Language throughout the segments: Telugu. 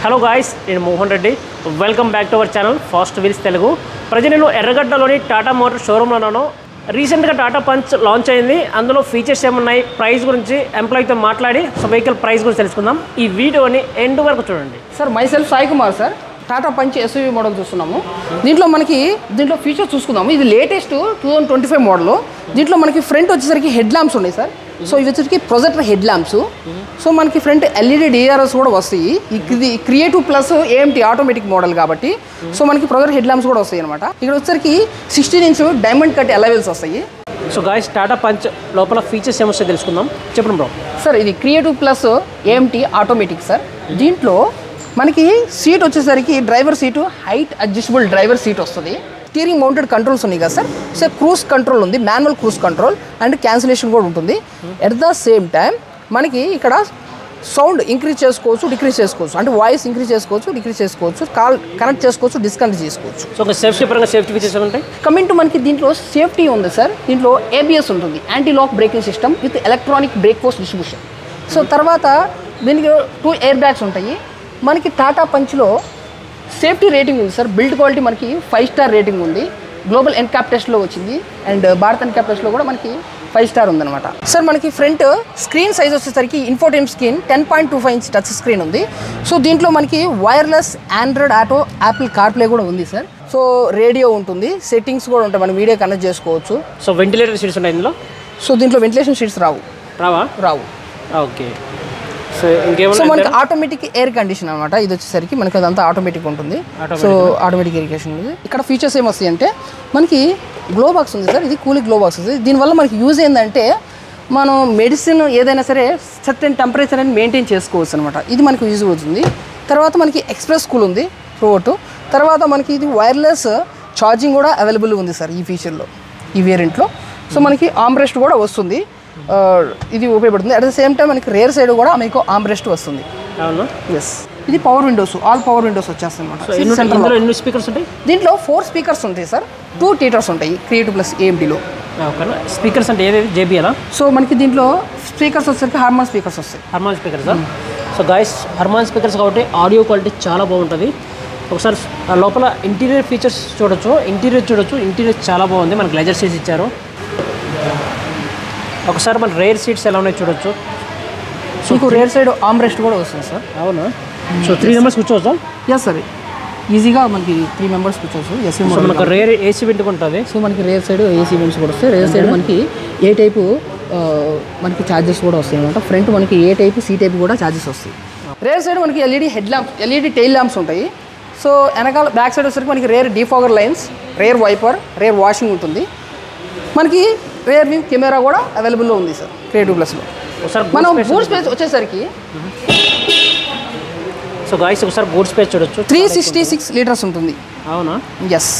హలో గాయ్స్, నేను Mohan Reddy. Welcome back to our channel fast wheels Telugu. Present నేను ఎర్రగడ్డలోని టాటా మోటార్ షోరూంలో ఉన్నాను. రీసెంట్గా టాటా పంచ్ లాంచ్ అయింది. అందులో ఫీచర్స్ ఏమున్నాయి, ప్రైస్ గురించి ఎంప్లాయీతో మాట్లాడి వెహికల్ ప్రైస్ గురించి తెలుసుకుందాం. ఈ వీడియోని ఎండ్ వరకు చూడండి. Sir myself Sai Kumar sir, Tata punch SUV model చూస్తున్నాము. దీంట్లో ఫీచర్స్ చూసుకుందాము. ఇది లేటెస్ట్ 2025 మోడల్. దీంట్లో మనకి ఫ్రంట్ వచ్చేసరికి హెడ్ ల్యాంప్స్ ఉన్నాయి సార్. సో ఇవి వచ్చేసరికి ప్రొజెక్టర్ హెడ్ ల్యాంప్స్. సో మనకి ఫ్రంట్ ఎల్ఈడి డిఆర్ఎస్ కూడా వస్తాయి. ఇది creative plus AMT automatic model కాబట్టి సో మనకి ప్రొజెక్టర్ హెడ్ ల్యాంప్స్ కూడా వస్తాయి అనమాట. ఇక్కడ వచ్చేసరికి 16 ఇంచ్ డైమండ్ కట్ అలవెల్స్ వస్తాయి. సో గాయ్స్, టాటా పంచ్ లోపల ఫీచర్స్ ఏమొస్తాయో తెలుసుకుందాం. చెప్పండి బ్రో. సార్ ఇది creative plus AMT automatic sir. దీంట్లో మనకి సీట్ వచ్చేసరికి driver seat height adjustable driver seat వస్తుంది. స్టీరింగ్ మౌంటెడ్ కంట్రోల్స్ ఉన్నాయి కదా సార్. సో క్రూజ్ కంట్రోల్ ఉంది, manual cruise control and cancellation కూడా ఉంటుంది. ఎట్ ద సేమ్ టైం మనకి ఇక్కడ సౌండ్ ఇంక్రీజ్ చేసుకోవచ్చు, డిక్రీజ్ చేసుకోవచ్చు. అంటే వాయిస్ ఇంక్రీజ్ చేసుకోవచ్చు, డిక్రీజ్ చేసుకోవచ్చు, కాల్ కనెక్ట్ చేసుకోవచ్చు, డిస్కనెక్ట్ చేసుకోవచ్చు. సో సేఫ్టీ పరంగా సేఫ్టీ ఫీచర్స్ ఉంటాయి. కమింగ్ టు మనకి దీంట్లో సేఫ్టీ ఉంది సార్. దీంట్లో ఏబిఎస్ ఉంటుంది, anti lock braking system with electronic brake force distribution. So తర్వాత దీనికి 2 ఎయిర్ బ్యాగ్స్ ఉంటాయి. మనకి టాటా పంచ్లో సేఫ్టీ రేటింగ్ ఉంది సార్. బిల్డ్ క్వాలిటీ మనకి 5 స్టార్ రేటింగ్ ఉంది. గ్లోబల్ ఎన్కాప్ టెస్ట్లో వచ్చింది అండ్ భారత్ ఎన్కాప్ టెస్ట్లో కూడా మనకి 5 స్టార్ ఉందన్నమాట. సార్ మనకి ఫ్రంట్ స్క్రీన్ సైజ్ వచ్చేసరికి ఇన్ఫోటైన్ స్క్రీన్ 10.25 ఇంచ్ టచ్ స్క్రీన్ ఉంది. సో దీంట్లో మనకి wireless Android auto, Apple CarPlay కూడా ఉంది సార్. సో రేడియో ఉంటుంది, సెట్టింగ్స్ కూడా ఉంటాయి, మనం వీడియో కనెక్ట్ చేసుకోవచ్చు. సో వెంటిలేటర్ సీట్స్ ఉంటాయి ఇందులో. సో దీంట్లో వెంటిలేషన్ సీట్స్ రావు. ఓకే. సో మనకి ఆటోమేటిక్ ఎయిర్ కండిషన్ అనమాట. ఇది వచ్చేసరికి మనకి అదంతా ఆటోమేటిక్ ఉంటుంది. సో ఆటోమేటిక్ ఇరిగేషన్ ఉంది. ఇక్కడ ఫీచర్స్ ఏమొస్తాయి అంటే మనకి గ్లో బాక్స్ ఉంది సార్. ఇది కూలింగ్ గ్లో బాక్స్ ఉంది. దీనివల్ల మనకి యూజ్ ఏంటంటే మనం మెడిసిన్ ఏదైనా సరే సర్టెన్ టెంపరేచర్ అని మెయింటైన్ చేసుకోవచ్చు అనమాట. ఇది మనకి యూజ్ అవుతుంది. తర్వాత మనకి ఎక్స్ప్రెస్ కూల్ ఉంది త్రూఅవుట్. తర్వాత మనకి ఇది వైర్లెస్ ఛార్జింగ్ కూడా అవైలబుల్ ఉంది సార్ ఈ ఫీచర్లో, ఈ వేరియంట్లో. సో మనకి ఆర్మ్రెస్ట్ కూడా వస్తుంది. ఇది ఉపయోగపడుతుంది. అట్ ద సేమ్ టైం మనకి రేర్ సైడ్ కూడా మీకు ఆర్మ్రెస్ట్ వస్తుంది. ఎస్, ఇది power Windows, all power Windows వచ్చేస్తాయి అనమాట. స్పీకర్స్ ఉంటాయి. దీంట్లో 4 స్పీకర్స్ ఉంటాయి సార్. 2 టీటర్స్ ఉంటాయి క్రియేటివ్ ప్లస్ ఏఎంటీలో. స్పీకర్స్ అంటే ఏది JBL? సో మనకి దీంట్లో స్పీకర్స్ వచ్చేసరికి హార్మాన్ స్పీకర్స్ వస్తాయి. హార్మాన్ స్పీకర్స్. సో గాయ్స్, హార్మాన్ స్పీకర్స్ కాబట్టి ఆడియో క్వాలిటీ చాలా బాగుంటుంది. ఒకసారి లోపల ఇంటీరియర్ ఫీచర్స్ చూడొచ్చు. ఇంటీరియర్ చాలా బాగుంది. మనకి లెదర్ సీట్స్ ఇచ్చారు. ఒకసారి మన రేర్ సీట్స్ ఎలా ఉన్నాయి చూడొచ్చు. సో మీకు రేర్ సైడ్ ఆర్మ్రెస్ట్ కూడా వస్తుంది సార్. అవునా? సో 3 మెంబర్స్ కూర్చోవచ్చా? ఎస్ సార్, ఈజీగా మనకి 3 మెంబర్స్ కూర్చోవచ్చు. ఎస్, మనకు రేర్ ఏసీ వెంట్ ఉంటుంది. సో మనకి రేర్ సైడ్ ఏసీ వెంట్స్ కూడా వస్తాయి. రేర్ సైడ్ మనకి ఏ టైపు మనకి ఛార్జెస్ కూడా వస్తాయి అనమాట. ఫ్రంట్ మనకి ఏ టైపు, సి టైపు కూడా ఛార్జెస్ వస్తాయి. రేర్ సైడ్ మనకి LED head lamps, LED tail lamps ఉంటాయి. సో వెనకాల బ్యాక్ సైడ్ వచ్చేసరికి మనకి rear defogger lines, rear wiper, rear washing ఉంటుంది. మనకి రేర్ వ్యూ కెమెరా కూడా అవైలబుల్లో ఉంది సార్ క్రియేటివ్ ప్లస్లో. మనం బూట్ స్పేస్ వచ్చేసరికి సో గాయ్స్ ఒకసారి బూట్ స్పేస్ చూడొచ్చు. 366 లీటర్స్ ఉంటుంది. అవునా? Yes.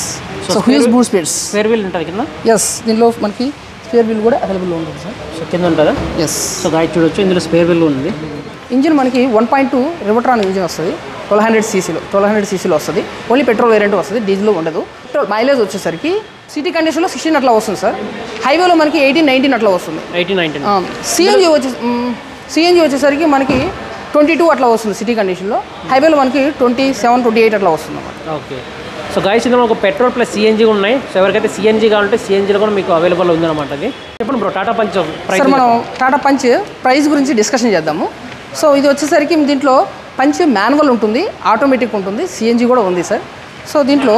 So huge boot space. Spare wheel ఉంటుంది కింద. ఎస్, దీనిలో మనకి స్పేర్ వీల్ కూడా అవైలబుల్లో ఉంటుంది సార్. సో కింద ఉంటుందా? ఎస్. సో గాయ్స్ చూడొచ్చు, ఇందులో స్పేర్ వీల్ ఉంది. ఇంజిన్ మనకి 1.2 రివర్ట్రాన్ ఇంజిన్ వస్తుంది. 1200 cc వస్తుంది. ఓన్లీ పెట్రోల్ వేరియంట్ వస్తుంది, డీజిల్ ఉండదు. పెట్రోల్ మైలేజ్ వచ్చేసరికి సిటీ కండిషన్లో 16 అట్లా వస్తుంది సార్. హైవేలో మనకి 18-19 అట్లా వస్తుంది. 18-19. సిఎన్జి వచ్చేసరికి మనకి 22 అట్లా వస్తుంది సిటీ కండిషన్లో. హైవేలో మనకి 27-28 అట్లా వస్తుంది అన్నమాట. ఓకే. సో గాయ్స్, ఇందులో ఒక పెట్రోల్ ప్లస్ సిఎన్జీ ఉన్నాయి. సో ఎవరికైతే సిఎన్జీ కావాలంటే సిఎన్జీలో కూడా మీకు అవైలబుల్ ఉందన్నమాట. అది చెప్పండి bro. Tata punch price. Sir మనం టాటా పంచ్ ప్రైస్ గురించి డిస్కషన్ చేద్దాము. సో ఇది వచ్చేసరికి దీంట్లో పంచ్ మాన్యువల్ ఉంటుంది, ఆటోమేటిక్ ఉంటుంది, సిఎన్జీ కూడా ఉంది సార్. సో దీంట్లో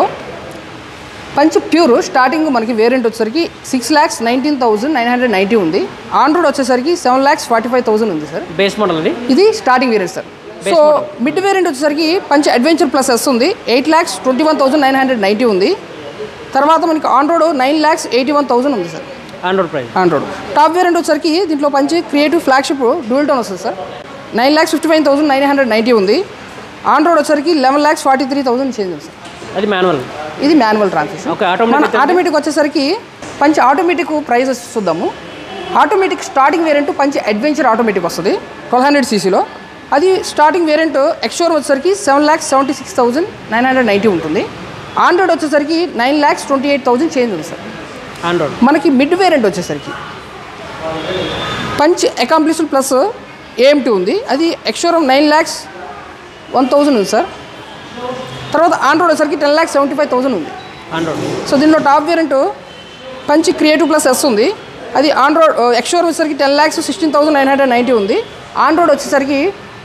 పంచ్ ప్యూర్ స్టార్టింగ్ మనకి వేరియంట్ వచ్చేసరికి 6,19,990 ఉంది. ఆన్ రోడ్ వచ్చేసరికి 7,45,000 ఉంది సార్. బేస్ మోడల్ ఇది starting variant sir. So mid variant వచ్చేసరికి పంచ్ అడ్వెంచర్ ప్లస్ ఎస్ ఉంది. 8,21,990 ఉంది. తర్వాత మనకి ఆన్ రోడ్ 9,81,000 ఉంది sir. On road top variant వచ్చేసరికి దీంట్లో punch creative flagship dual tone వస్తుంది సార్. 9,59,990 ఉంది. ఆన్ రోడ్ వచ్చేసరికి 11,43,000 చేంజ్ ఉంది సార్. అది మాన్యువల్. ఇది మాన్యువల్ ట్రాన్స్మిషన్. ఆటోమేటిక్ వచ్చేసరికి పంచ్ ఆటోమేటిక్ ప్రైస్ చూద్దాము. Automatic starting variant punch adventure automatic వస్తుంది 1200 cc. అది స్టార్టింగ్ వేరియంట్ ఎక్స్షోర్ వచ్చేసరికి 7,76,990 ఉంటుంది. ఆన్ రోడ్ వచ్చేసరికి 9,28,000 చేంజ్ ఉంది సార్. ఆన్ రోడ్ మనకి మిడ్ వేరియంట్ వచ్చేసరికి పంచ్ అకాంప్లిష్ ప్లస్ ఏఎంటీ ఉంది. అది ఎక్స్షోరూమ్ 10,000 ఉంది సార్. తర్వాత ఆండ్రాయిడ్ వచ్చేసరికి 10,75,000 ఉంది ఆండ్రాయిడ్. సో దీనిలో top variant punch creative plus S ఉంది. అది ఆండ్రాయిడ్ ఎక్స్షోర్ వచ్చేసరికి 10,16,990 ఉంది. ఆండ్రాయిడ్ వచ్చేసరికి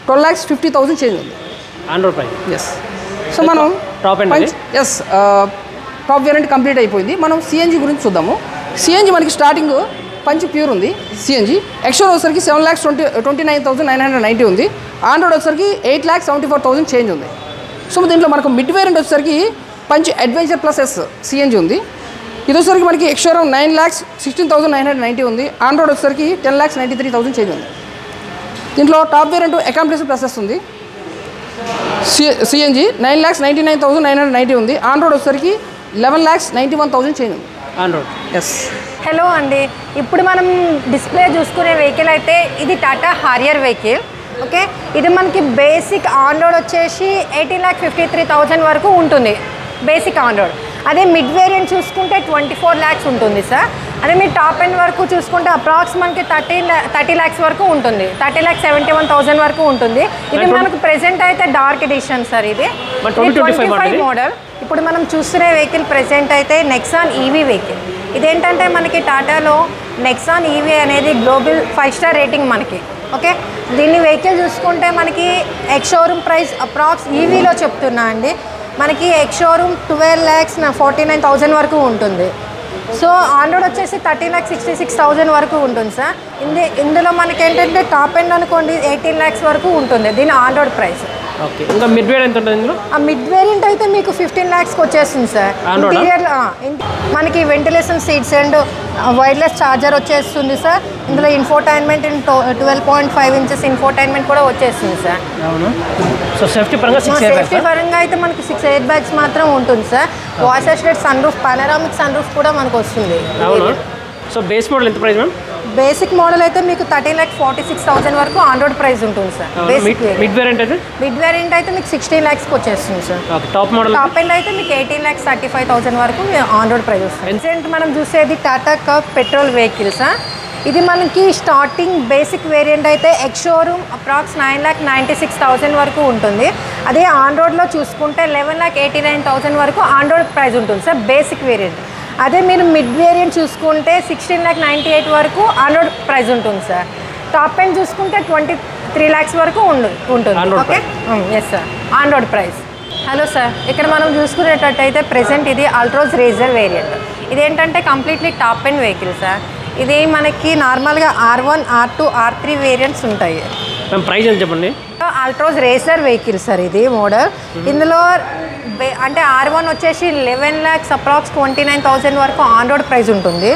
12,50,000 చేంజ్ ఉంది ఆండ్రాయిడ్ ప్రైస్. ఎస్. సో మనం top and yes top variant complete అయిపోయింది. మనం సిఎన్జి గురించి చూద్దాము. సిఎన్జి మనకి స్టార్టింగ్ పంచ్ ప్యూర్ ఉంది. సిఎన్జి ఎక్స్షోర్ వచ్చేసరికి 7,29,990 ఉంది. ఆండ్రాయిడ్ వచ్చేసరికి 8,74,000 చేంజ్ ఉంది. సో దీంట్లో మనకు మిడ్ వేరియంట్ వచ్చేసరికి punch adventure plus S CNG ఉంది. ఇది వచ్చేసరికి మనకి ఎక్స్షోర్ 9,16,990 ఉంది. ఆండ్రాయిడ్ వచ్చేసరికి 10,93,000 చేంజ్ ఉంది. దీంట్లో టాప్ వేరియంట్ అకాంప్లిస్ ప్లస్ ఎస్ ఉంది. సిఎన్జి 9,99,990 ఉంది. ఆండ్రాయిడ్ వచ్చేసరికి 11,91,000 చేంజ్ ఉంది ఆండ్రాయిడ్. ఎస్. హలో అండి, ఇప్పుడు మనం డిస్ప్లే చూసుకునే వెహికల్ అయితే ఇది టాటా హారియర్ వెహికల్. ఓకే, ఇది మనకి బేసిక్ ఆండ్రాయిడ్ వచ్చేసి 18,53,000 వరకు ఉంటుంది బేసిక్ ఆండ్రాయిడ్. అదే మిడ్ వేరియంట్ చూసుకుంటే 24 lakhs ఉంటుంది సార్. అదే మీరు టాప్ ఎండ్ వరకు చూసుకుంటే అప్రాక్స్ మనకి 30 lakhs వరకు ఉంటుంది. 30,71,000 వరకు ఉంటుంది. ఇది మనకు ప్రెసెంట్ అయితే డార్క్ ఎడిషన్ సార్. ఇది 2025 మోడల్. ఇప్పుడు మనం చూస్తున్న వెహికల్ ప్రెసెంట్ అయితే నెక్సాన్ ఈవీ వెహికల్. ఇదేంటంటే మనకి టాటాలో నెక్సాన్ ఈవీ అనేది గ్లోబల్ 5-star రేటింగ్ మనకి. ఓకే, దీన్ని వెహికల్ చూసుకుంటే మనకి ఎక్స్ షోరూమ్ ప్రైస్ అప్రాక్స్ ఈవీలో చెప్తున్నా అండి, మనకి ఎక్స్ షోరూమ్ 12,49,000 వరకు ఉంటుంది. సో ఆండ్రాయిడ్ వచ్చేసి 13,66,000 వరకు ఉంటుంది సార్. ఇందులో మనకి ఏంటంటే టాప్ ఎండ్ అనుకోండి 18 lakhs వరకు ఉంటుంది దీని ఆండ్రాయిడ్ ప్రైస్. ఓకే, ఇంకా మిడ్ వేరియంట్ ఎంత ఉంటుంది ఇందులో? ఆ మిడ్ వేరియంట్ అయితే మీకు 15 lakhsకి వచ్చేస్తుంది సార్. ఇంటీరియర్ మనకి ventilation seats and wireless charger వచ్చేస్తుంది సార్. ఇందులో ఇన్ఫోటైన్మెంట్ 12.5 inches ఇన్ఫోటైన్మెంట్ కూడా వచ్చేస్తుంది సార్. అవును. సో సేఫ్టీ పరంగా 6 సేఫ్టీ పరంగా అయితే మనకి 6 air bags మాత్రం ఉంటుంది sir. Voice assisted sun roof, panoramic sun roof కూడా మనకు వస్తుంది. అవును. సో బేస్ మోడల్ ఎంత ప్రైస్ మ్యామ్? బేసిక్ మోడల్ అయితే మీకు 13,46,000 వరకు ఆండ్రాయిడ్ ప్రైస్ ఉంటుంది సార్. మిడ్ వేరియంట్ అయితే మీకు 16 lakhsకి వచ్చేస్తుంది sir. Top model top end అయితే మీకు 18,35,000 వరకు ఆండ్రాయిడ్ ప్రైస్ వస్తుంది. ప్రెసెంట్ మనం చూసేది Tata Curvv petrol vehicle sir. ఇది మనకి స్టార్టింగ్ బేసిక్ వేరియంట్ అయితే ఎక్స్ షోరూమ్ అప్రాక్స్ 9,96,000 వరకు ఉంటుంది. అదే ఆండ్రాయిడ్లో చూసుకుంటే 11,89,000 వరకు ఆండ్రాయిడ్ ప్రైస్ ఉంటుంది సార్ బేసిక్ వేరియంట్. అదే మీరు మిడ్ వేరియంట్ చూసుకుంటే 16,98,000 వరకు ఆండ్రాయిడ్ ప్రైస్ ఉంటుంది సార్. టాప్ ఎండ్ చూసుకుంటే 23 lakhs వరకు ఉంటుంది. Okay, yes sir on road price. Hello sir, ఇక్కడ మనం చూసుకునేటట్టయితే ప్రెసెంట్ ఇది అల్ట్రోజ్ రేజర్ వేరియంట్. ఇదేంటంటే completely top end vehicle sir. ఇది మనకి నార్మల్గా R1, R2, R3 వేరియంట్స్ ఉంటాయి. ప్రైస్ ఎంత చెప్పండి? అల్ట్రోజ్ రేసర్ వెహికల్ సార్ ఇది మోడల్. ఇందులో అంటే R1 వచ్చేసి 11 lakhs అప్రాక్స్ 29,000 వరకు ఆన్రోడ్ ప్రైస్ ఉంటుంది.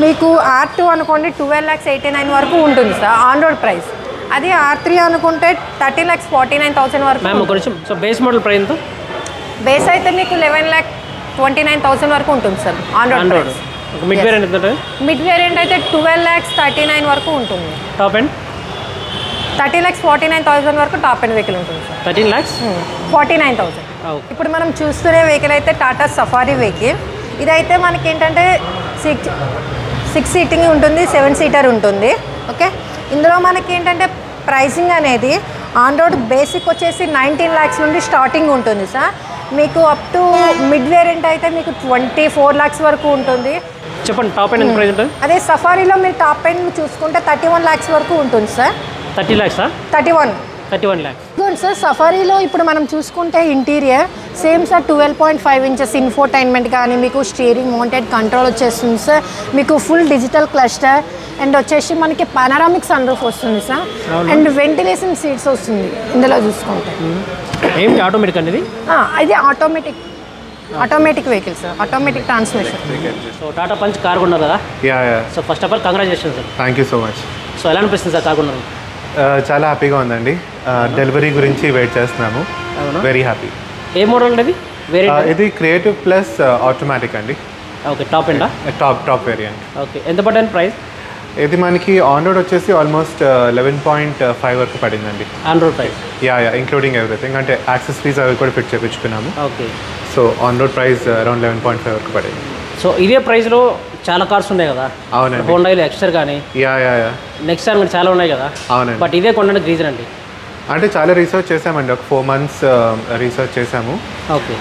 మీకు R2 అనుకోండి 12,89,000 వరకు ఉంటుంది సార్ ఆన్రోడ్ ప్రైస్. అది R3 అనుకుంటే 30,49,000 వరకు. సో బేస్ మోడల్ ప్రైస్ ఎంత? బేస్ అయితే మీకు 11,29,000 వరకు ఉంటుంది సార్ ఆన్రోడ్. మిడ్ వేరియంట్ ఎంత? మిడ్ వేరియంట్ అయితే 12,39,000 వరకు ఉంటుంది. టాప్ ఎండ్ 30,49,000 వరకు టాప్ ఎండ్ వెహికల్ ఉంటుంది సార్. 13,49,000. ఇప్పుడు మనం చూస్తున్న వెహికల్ అయితే టాటా సఫారీ వెహికల్. ఇదైతే మనకి ఏంటంటే 6 సీటింగ్ ఉంటుంది, 7 సీటర్ ఉంటుంది. ఓకే, ఇందులో మనకి ఏంటంటే ప్రైసింగ్ అనేది ఆన్ రోడ్ బేసిక్ వచ్చేసి 19 lakhs నుండి స్టార్టింగ్ ఉంటుంది సార్. మీకు అప్ టు మిడ్ వేరియంట్ అయితే మీకు 24 lakhs వరకు ఉంటుంది. చెప్పండి టాప్ ఎండ్ ఎంత ప్రైస్ ఉంటుంది? అదే సఫారీలో మీరు టాప్ ఎండ్ చూసుకుంటే 31 lakhs వరకు ఉంటుంది sir. 30 lakhs? 31 lakhs good sir. సఫారీలో ఇప్పుడు మనం చూసుకుంటే interior same sir 12.5 inches infotainment కానీ మీకు స్టీరింగ్ మౌంటెడ్ కంట్రోల్ వచ్చేస్తుంది సార్. మీకు ఫుల్ డిజిటల్ క్లస్టర్ అండ్ వచ్చేసి మనకి పానరామిక్ సన్ రూఫ్ వస్తుంది సార్. అండ్ వెంటిలేషన్ సీట్స్ వస్తుంది ఇందులో చూసుకుంటే. ఏంటి ఆటోమేటిక్ అనేది? ఇది automatic vehicle sir, automatic transmission. So Tata Punch car కొన్నారు కదా? So first of all congratulations sir. Thank you so much. So ఎలా అనిపిస్తుంది సార్ కార్ కొన్నారు? చాలా హ్యాపీగా ఉందండి. డెలివరీ గురించి వెయిట్ చేస్తున్నాము. Very happy. ఏ మోడల్ ఉండేది? ఇది క్రియేటివ్ ప్లస్ ఆటోమేటిక్ అండి. ఓకే, టాప్ ఎండా? Top variant. ఓకే, ఎంత పడ్డాను ప్రైస్? ఇది మనకి ఆన్ రోడ్ వచ్చేసి ఆల్మోస్ట్ 11.5 వరకు పడిందండి. On road price? Yeah including everything, అంటే యాక్సెసరీస్ అవి కూడా ఫిట్ చేయించుకున్నాము. Okay, so on road price around 11.5 వరకు పడింది. సో ఇదే ప్రైస్లో చాలా కార్స్ ఉన్నాయి కదా? అవునండి. హోండాలో ఎక్స్టర్ కానీ యా నెక్స్ట్ కానీ చాలా ఉన్నాయి కదా? అవునండి. బట్ ఇదే కొనడానికి రీజన్ అండి? అంటే చాలా రీసెర్చ్ చేసామండి, ఒక 4 months రీసెర్చ్ చేసాము. Okay.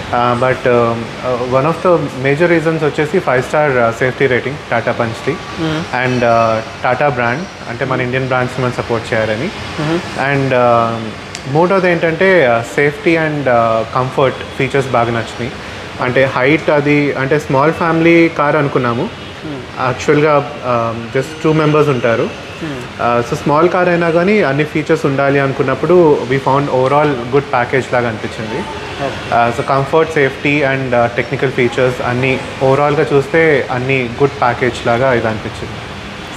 But one of the major reasons వచ్చేసి 5-star సేఫ్టీ రేటింగ్ టాటా పంచ్ది, అండ్ టాటా బ్రాండ్, అంటే మన ఇండియన్ బ్రాండ్స్ని మనం సపోర్ట్ చేయాలని. అండ్ మూడోది ఏంటంటే సేఫ్టీ అండ్ కంఫర్ట్ ఫీచర్స్ బాగా నచ్చినాయి. అంటే హైట్ అది అంటే స్మాల్ ఫ్యామిలీ కార్ అనుకున్నాము, యాక్చువల్గా జస్ట్ 2 members ఉంటారు. సో స్మాల్ కార్ అయినా కానీ అన్ని ఫీచర్స్ ఉండాలి అనుకున్నప్పుడు we found overall good package లాగా అనిపించింది. So comfort, safety and technical features అన్నీ ఓవరాల్గా చూస్తే అన్ని గుడ్ ప్యాకేజ్ లాగా ఇది అనిపించింది.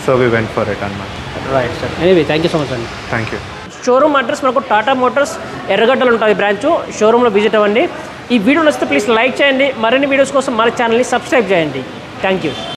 So we went for it అన్నమాట. Right sir. Anyway thank you so much అండి. Thank you. షోరూమ్ అడ్రస్ మనకు టాటా మోటార్స్ ఎర్రగడ్డలు ఉంటుంది బ్రాంచ్. షోరూంలో విజిట్ అవ్వండి. ఈ వీడియో నచ్చితే ప్లీజ్ లైక్ చేయండి. మరిన్ని వీడియోస్ కోసం మన ఛానల్ని సబ్స్క్రైబ్ చేయండి. Thank you.